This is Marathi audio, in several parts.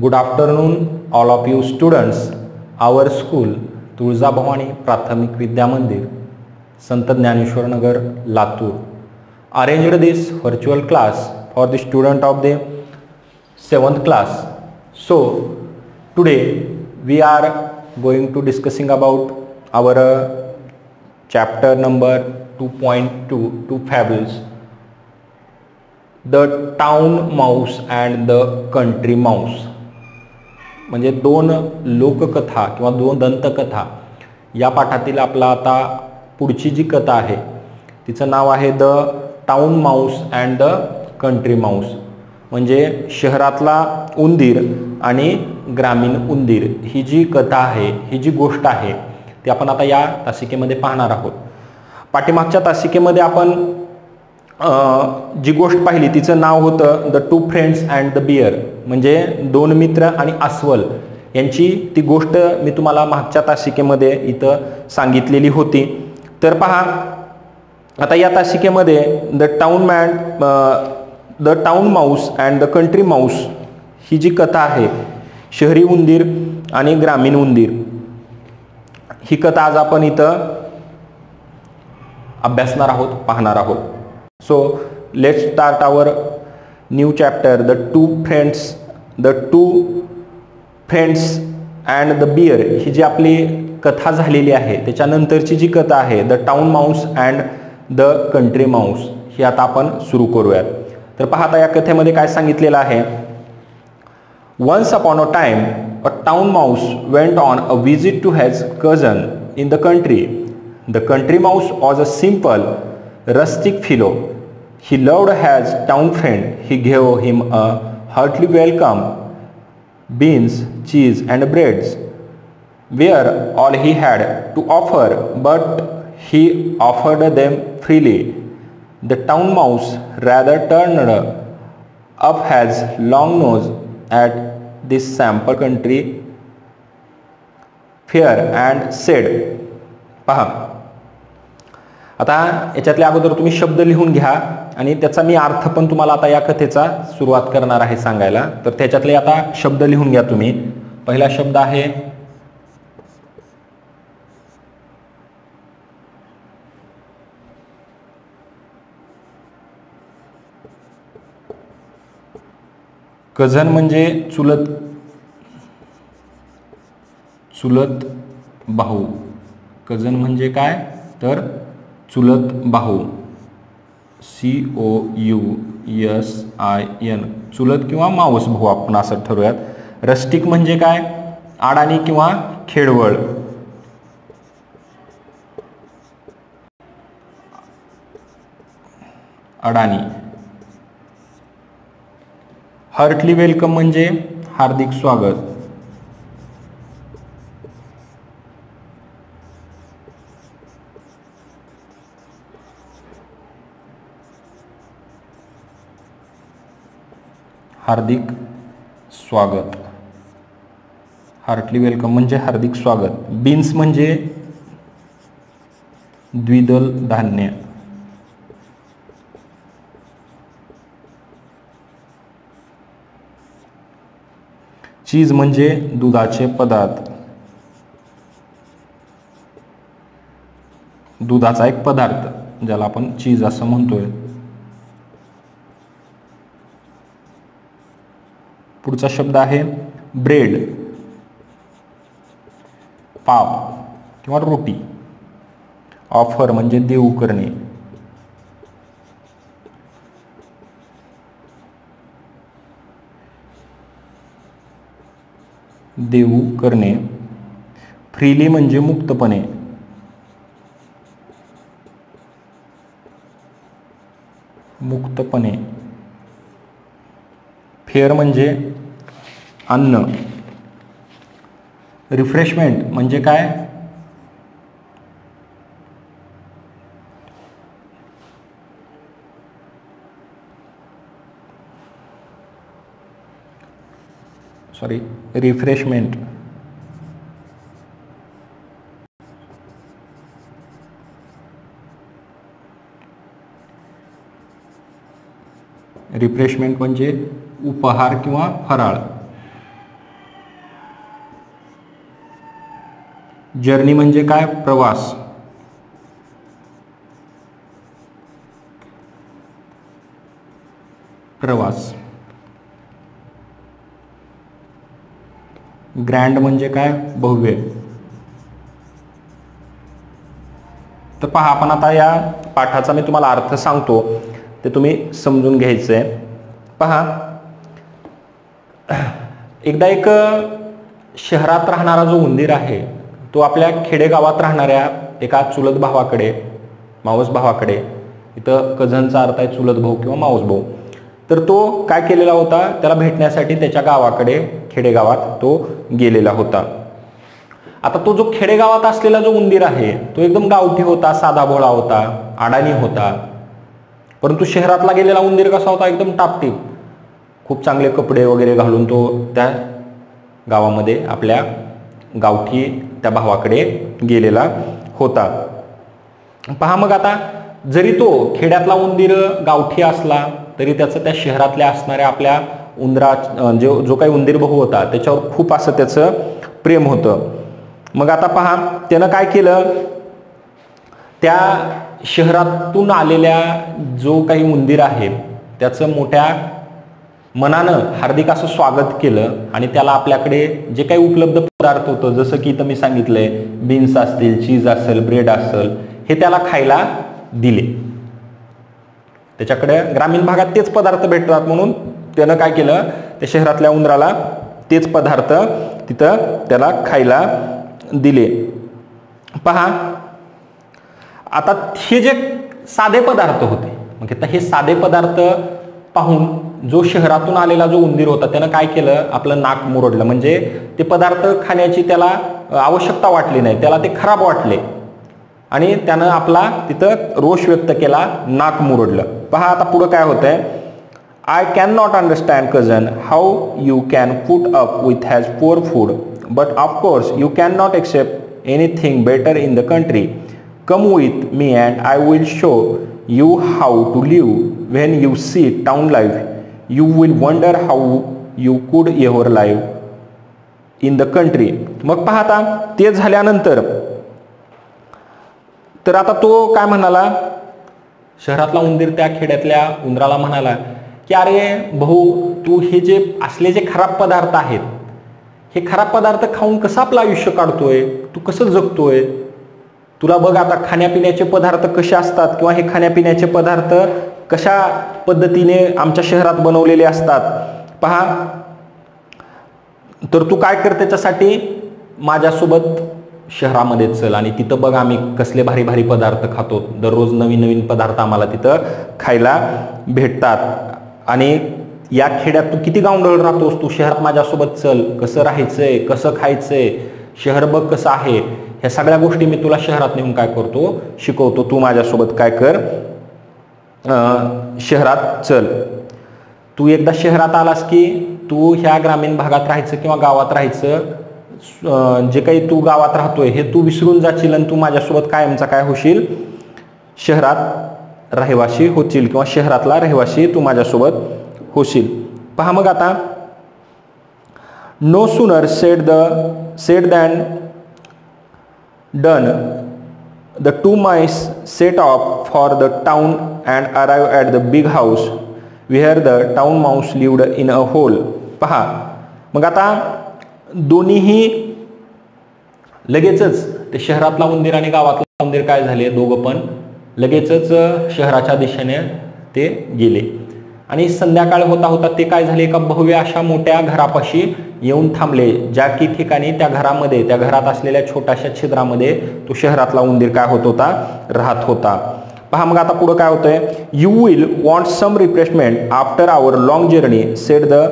Good afternoon, all of you students. Our school, Tuljabhavani प्राथमिक विद्या मंदिर, संत ज्ञानेश्वर नगर, Latur, arranged this virtual class for the student of the 7th class. So today we are going to discussing about our chapter number 2.2 to fables, the town mouse and the country mouse. म्हणजे दोन लोककथा किंवा दोन दंतकथा या पाठातील आपला आता पुढची जी कथा आहे तिचं नाव आहे the town mouse and the country Mouse. म्हणजे शहरातला उंदीर आणि ग्रामीण उंदीर ही जी कथा आहे, ही जी गोष्ट आहे ती आपण आता या तासिकेमध्ये पाहणार आहोत. पाठीमागच्या तासिकेमध्ये आपण जी गोष्ट पाहिली तिचं नाव होतं the two friends and the bear, म्हणजे दोन मित्र आणि अस्वल यांची ती गोष्ट मी तुम्हाला मागच्या तासिकेमध्ये इथं सांगितलेली होती. तर पहा आता या तासिकेमध्ये the town mouse and the country mouse ही जी कथा आहे, शहरी उंदीर आणि ग्रामीण उंदीर, ही कथा आज आपण इथं अभ्यासणार आहोत, पाहणार आहोत. So let's start our new chapter, the two friends and the bear. ही जी आपली कथा झालेली आहे त्याच्यानंतरची जी कथा आहे the town mouse and the country mouse ही आता आपण सुरू करूयात. तर पाहता या कथेमध्ये काय सांगितलेलं आहे. Once upon a time a town mouse went on a visit to his cousin in the country. The country mouse was a simple rustic fellow. He loved his town friend. He gave him a hearty welcome, beans, cheese and breads were all he had to offer, but he offered them freely. The town mouse rather turned up his long nose at this sample country fare and said, पहा आता याच्यातले अगोदर तुम्ही शब्द लिहून घ्या आणि त्याचा मी अर्थ पण तुम्हाला आता या कथेचा सुरुवात करणार आहे सांगायला. तर त्याच्यातले आता शब्द लिहून घ्या तुम्ही. पहिला शब्द आहे कझन, म्हणजे चुलत भाऊ. कझन म्हणजे काय तर चुलत भाऊ, COUSIN, चुलत किंवा मावस भाऊ आपण असं ठरवूयात. रस्टिक म्हणजे काय, अडाणी किंवा खेडवळ. अडाणी. हार्टली वेलकम म्हणजे हार्दिक स्वागत. हार्दिक स्वागत. हार्टली वेलकम म्हणजे हार्दिक स्वागत. बीन्स म्हणजे द्विदल धान्य. चीज म्हणजे दुधाचे पदार्थ, दुधाचा एक पदार्थ ज्याला आपण चीज असं म्हणतोय. पुढचा शब्द आहे ब्रेड, पाव किंवा रोटी. ऑफर म्हणजे देऊ करणे. देऊ करणे. फ्रीली म्हणजे मुक्तपणे. मुक्तपणे. फेअर म्हणजे अन्न. रिफ्रेशमेंट म्हणजे काय, रिफ्रेशमेंट. रिफ्रेशमेंट म्हणजे उपहार किंवा फराळ. जर्नी म्हणजे काय? प्रवास. प्रवास. ग्रँड म्हणजे काय? भव्य. तर पहा, आपण आता या पाठाचा मी तुम्हाला अर्थ सांगतो, ते तुम्ही समजून घ्यायचंय. पहा, एकदा एक शहरात राहणारा जो उंदीर आहे तो आपल्या खेडेगावात राहणाऱ्या एका चुलत भावाकडे, मावस भावाकडे, इथं कझनचा अर्थ आहे चुलत भाऊ किंवा मावस भाऊ, तर तो काय केलेला होता, त्याला भेटण्यासाठी त्याच्या गावाकडे, खेडेगावात तो गेलेला होता. आता तो जो खेडेगावात असलेला जो उंदीर आहे तो एकदम गावठी होता, साधा भोळा होता, अडाणी होता. परंतु शहरातला गेलेला उंदीर कसा होता? एकदम टापटीप, खूप चांगले कपडे वगैरे घालून तो त्या गावामध्ये आपल्या गावठी त्या भावाकडे गेलेला होता. पहा, मग आता जरी तो खेड्यातला उंदीर गावठी असला तरी त्याचं त्या शहरातल्या असणाऱ्या आपल्या जो काही उंदीर भाऊ होता त्याच्यावर खूप असं त्याचं प्रेम होतं. मग आता पहा, त्यानं काय केलं, त्या शहरातून आलेल्या जो काही उंदीर आहे त्याचं मोठ्या मनानं हार्दिक असं स्वागत केलं आणि त्याला आपल्याकडे जे काही उपलब्ध पदार्थ होतं, जसं की इथं मी सांगितलंय, बीन्स असतील, चीज असेल, ब्रेड असेल, हे त्याला खायला दिले. त्याच्याकडे ग्रामीण भागात तेच पदार्थ भेटतात म्हणून त्यानं काय केलं, त्या शहरातल्या उंदराला तेच पदार्थ तिथं त्याला खायला दिले. पहा, आता हे जे साधे पदार्थ होते, मग आता हे साधे पदार्थ पाहून जो शहरातून आलेला जो उंदीर होता त्यानं काय केलं, आपलं नाक मुरडलं. म्हणजे ते पदार्थ खाण्याची त्याला आवश्यकता वाटली नाही, त्याला ते खराब वाटले आणि त्यानं आपला तिथं रोष व्यक्त केला, नाक मुरडलं. पहा, आता पुढं काय होतंय, I can not understand cousin how you can put up with has poor food, but of course you can not accept anything better in the country. Come with me and I will show you how to live. When you see town life, you will wonder how you could ever live in the country. मग पाहता ते झाल्यानंतर तर आता तो काय म्हणाला, शहरातला उंदीर त्या खेड्यातल्या उंदराला म्हणाला की अरे भाऊ, तू हे जे असले जे खराब पदार्थ आहेत, हे खराब पदार्थ खाऊन कसं आपलं आयुष्य काढतोय, तू कसं जगतोय, तुला बघ आता खाण्यापिण्याचे पदार्थ कसे असतात किंवा हे खाण्यापिण्याचे पदार्थ कशा पद्धतीने आमच्या शहरात बनवलेले असतात. पहा, तर तू काय कर, त्याच्यासाठी माझ्यासोबत शहरामध्ये चल आणि तिथं बघ आम्ही कसले भारी भारी पदार्थ खातो, दररोज नवीन नवीन पदार्थ आम्हाला तिथं खायला भेटतात. आणि या खेड्यात तू किती गावंढळ राहतोस, तू शहरात माझ्यासोबत चल, कसं राहायचंय, कसं खायचंय, शहर बघ कसं आहे, ह्या सगळ्या गोष्टी मी तुला शहरात नेऊन काय करतो, शिकवतो. तू माझ्यासोबत काय कर, शहरात चल. तू एकदा शहरात आलास की तू ह्या ग्रामीण भागात राहायचं किंवा गावात राहायचं, जे काही तू गावात राहतोय हे तू विसरून जाशील आणि तू माझ्यासोबत कायमचा काय होशील, शहरात रहिवासी होशील किंवा शहरातला रहिवासी तू माझ्यासोबत होशील. पहा, मग आता no sooner said than done, the two mice set off for the town and arrived at the big house where the town mouse lived in a hole. पहा, मग आता दोन्हीही लगेचच ते शहरातला उंदीर आणि गावातला उंदीर काय झाले, दोघं पण लगेचच शहराच्या दिशेने ते गेले. आणि संध्याकाळ होता होता ते काय झाले, एका भव्य अशा मोठ्या घरापाशी येऊन थांबले, ज्या की ठिकाणी त्या घरामध्ये, त्या घरात असलेल्या छोट्याशा छिद्रामध्ये तो शहरातला उंदीर काय होत होता, राहत होता. पहा, मग आता पुढे काय होतंय, you will want some refreshment after our long journey said the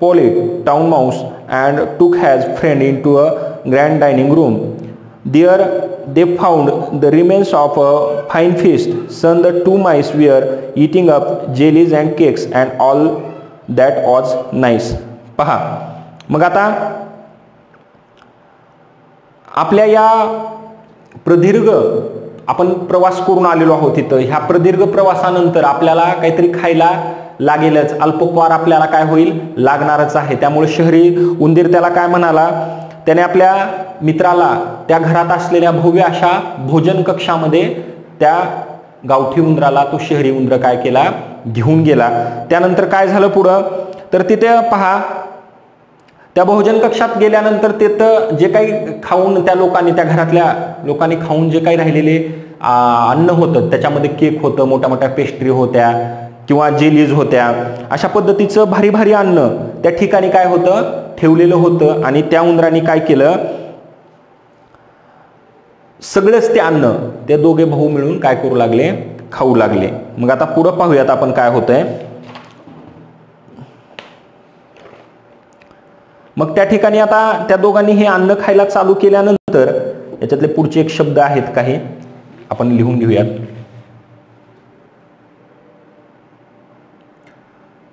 polite town mouse and took his friend into a grand dining room. There they found the remains of a fine feast. Soon the two mice were eating up jellies and cakes and all that was nice. पहा, मग आता आपल्या या प्रदीर्घ आपण प्रवास करून आलेलो आहोत तिथं, ह्या प्रदीर्घ प्रवासानंतर आपल्याला काहीतरी खायला लागेलच, अल्पोपहार आपल्याला काय होईल, लागणारच आहे. त्यामुळे शहरी उंदीर त्याला काय म्हणाला, त्याने आपल्या मित्राला त्या घरात असलेल्या भव्य अशा भोजन कक्षामध्ये त्या गावठी उंदराला तो शहरी उंदर काय केला, घेऊन गेला. त्यानंतर काय झालं पुढं, तर तिथे पहा त्या भोजन कक्षात गेल्यानंतर तिथं जे काही खाऊन त्या लोकांनी, त्या घरातल्या लोकांनी खाऊन जे काही राहिलेले अन्न होतं, त्याच्यामध्ये केक होतं, मोठ्या मोठ्या पेस्ट्री होत्या किंवा जेलीज होत्या, अशा पद्धतीचं भारी भारी अन्न त्या ठिकाणी काय होतं, ठेवलेलं होतं. आणि त्या उंदराने काय केलं, सगळंच ते अन्न ते दोघे भाऊ मिळून काय करू लागले, खाऊ लागले. मग आता पुढं पाहूयात आपण काय होतंय. मग त्या ठिकाणी आता त्या दोघांनी हे अन्न खायला चालू केल्यानंतर याच्यातले पुढचे एक शब्द आहेत काही आपण लिहून घेऊयात.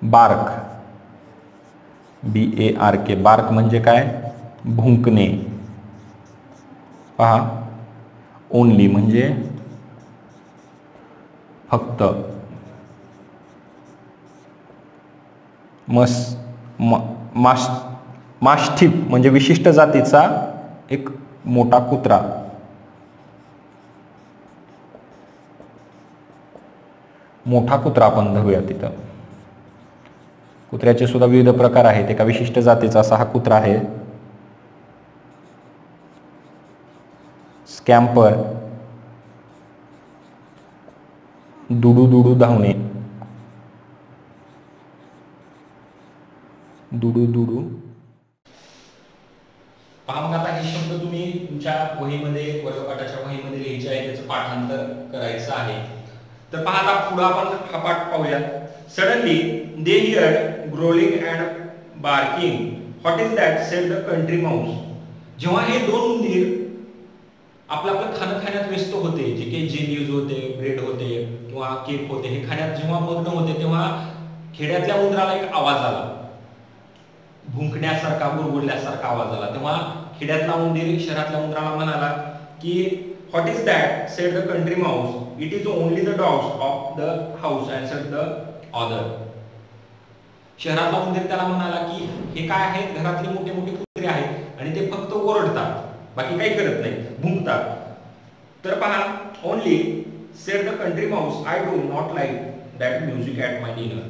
बार्क, BARK, बार्क म्हणजे काय, भुंकणे. पहा, ओनली म्हणजे फक्त, मास्टिफ म्हणजे विशिष्ट जातीचा एक मोठा कुत्रा. मोठा कुत्रा आपण धरूया. तिथं कुत्र्याचे सुद्धा विविध प्रकार आहेत. एका विशिष्ट जातीचा असा हा कुत्रा आहे. स्कॅम्पर, दुडू दुडू धावणे, दुडू दुडू. पहा मग आता हे शब्द तुम्ही तुमच्या वहीमध्ये, वर्गपाठाच्या वहीमध्ये लिहायचे आहे, त्याचं पाठांतर करायचं आहे. तर पहा आता पुढे आपण हा पाठ पाहूया. Suddenly they heard growling and barking. What is that, said the country mouse. जेव्हा हे दोन उंदीर आपलं खाणं खाण्यात व्यस्त होते, जे काही जेलीज होते, ब्रेड होते किंवा केक होते, हे खाण्यात जेव्हा मग्न होते, तेव्हा खेड्यातल्या उंदराला एक आवाज आला, भुंकण्यासारखा, गुरगुरल्यासारखा आवाज आला. तेव्हा खेड्यातला उंदीर शहरातल्या उंदराला म्हणाला की what is that, said the country Mouse, it is only the dogs of the house अँसर्ड the other. शहरातला उंदीर त्याला म्हणाला की हे काय आहेत, घरातले मोठे मोठे कुत्रे आहेत आणि ते फक्त ओरडतात, बाकी काही करत नाही, भुंकतात. तर पहा, only sed the country Mouse, I do not like that music at my dinner.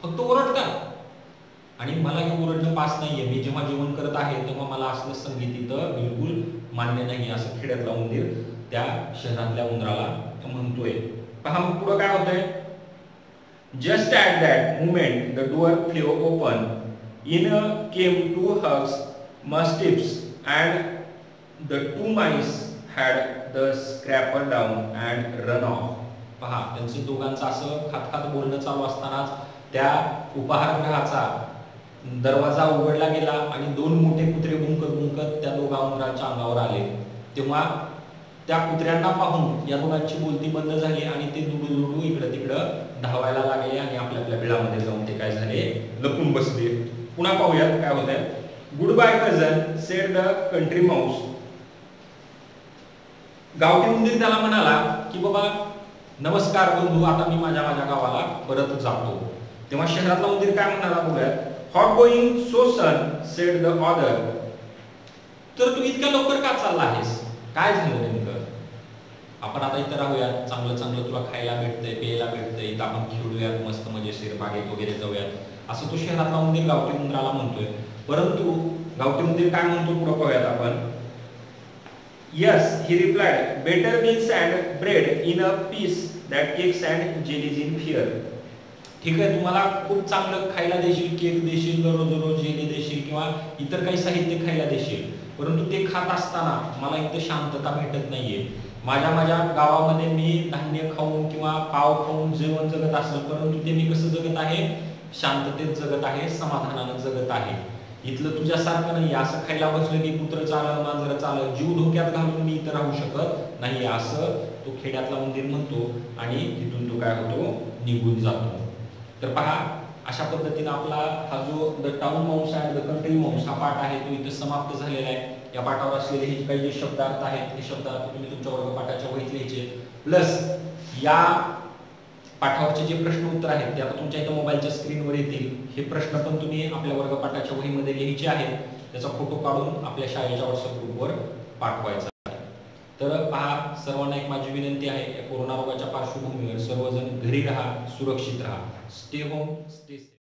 फक्त ओरडतात आणि मला हे ओरडणं पास नाहीये. मी जेव्हा जेवण करत आहे तेव्हा मला असलं संगीत इथं बिलकुल मान्य नाही, असं खेड्यातला उंदीर त्या शहरातल्या उंदराला म्हणतोय. पहा मग पुढे काय होतंय. Just at that moment the door flew open. In came two huge mastiffs and the two mice had the scrapper down and run off. पहा, त्यांचं दोघांचं असं खात बोलणं चालू असतानाच त्या उपाहारगृहाचा दरवाजा उघडला गेला आणि दोन मोठे कुत्रे भुंकत त्या दोघा उंदरांच्या अंगावर आले. तेव्हा त्या कुत्र्यांना पाहून या दोघांची बोलती बंद झाली आणि ते दुडू दुडू इकडं तिकडं धावायला लागले आणि आपल्या बिळामध्ये जाऊन ते काय झाले, लपून बसले. पुन्हा पाहूयात काय होतंय. Goodbye कझन, sed the country Mouse. गावठी उंदीर त्याला म्हणाला की बाबा नमस्कार बंधू, आता मी माझ्या गावाला परत जातो. तेव्हा शहरातला उंदीर काय म्हणाला बघूयात. What going so soon, said the other. तर तू इतक्या लवकर का चालला आहेस, काय झालं नेमकं. आपण आता इथं राहूयात, चांगलं चांगलं तुला खायला भेटतंय, प्यायला भेटतंय, इथं आपण खेळूयात, मस्त मजेशीर बागेत वगैरे जाऊयात, असं तो शहरातला उंदीर गावठी उंदराला म्हणतोय. परंतु गावठी उंदीर काय म्हणतो पुढे पाहूयात आपण. Yes, he replied, better meals and bread in a peace that cakes and jellies in fear. ठीक आहे, तुम्हाला खूप चांगलं खायला देशील, केक देशील, रोज जेली देशील किंवा इतर काही साहित्य खायला देशील, परंतु ते खात असताना मला इथं शांतता भेटत नाहीये. माझ्या गावामध्ये मी धान्य खाऊन किंवा पाव खाऊन जीवन जगत असेल, परंतु ते मी कसं जगत आहे, शांततेत जगत आहे, समाधानानं जगत आहे. इथलं तुझ्यासारखं नाही, असं खायला बसलं की कुत्रं चाललं, मांजरं चाललं, जीव धोक्यात घालून मी इथं राहू शकत नाही, असं तो खेड्यातला उंदीर म्हणतो आणि तिथून तो काय होतो, निघून जातो. तर पहा, अशा पद्धतीने आपला हा जो the town mouse and the country Mouse हा पाठ आहे तो इथे समाप्त झालेला आहे. या पाठावर असलेले हे काही जे शब्दार्थ आहेत हे शब्दार्थ तुम्ही तुमच्या वर्गपाठाच्या वहीत लिहायचे. प्लस या पाठावरचे जे प्रश्न उत्तर आहेत ते आता तुमच्या इथं मोबाईलच्या स्क्रीनवर येतील. हे प्रश्न पण तुम्ही आपल्या वर्गपाठाच्या वहीमध्ये लिहायचे आहेत. त्याचा फोटो काढून आपल्या शाळेच्या व्हॉट्सअप ग्रुपवर पाठवायचा आहे. तर पहा, सर्वांना एक माझी विनंती आहे, या कोरोना रोगाच्या पार्श्वभूमीवर सर्वजण घरी राहा, सुरक्षित राहा. Stay home, stay safe.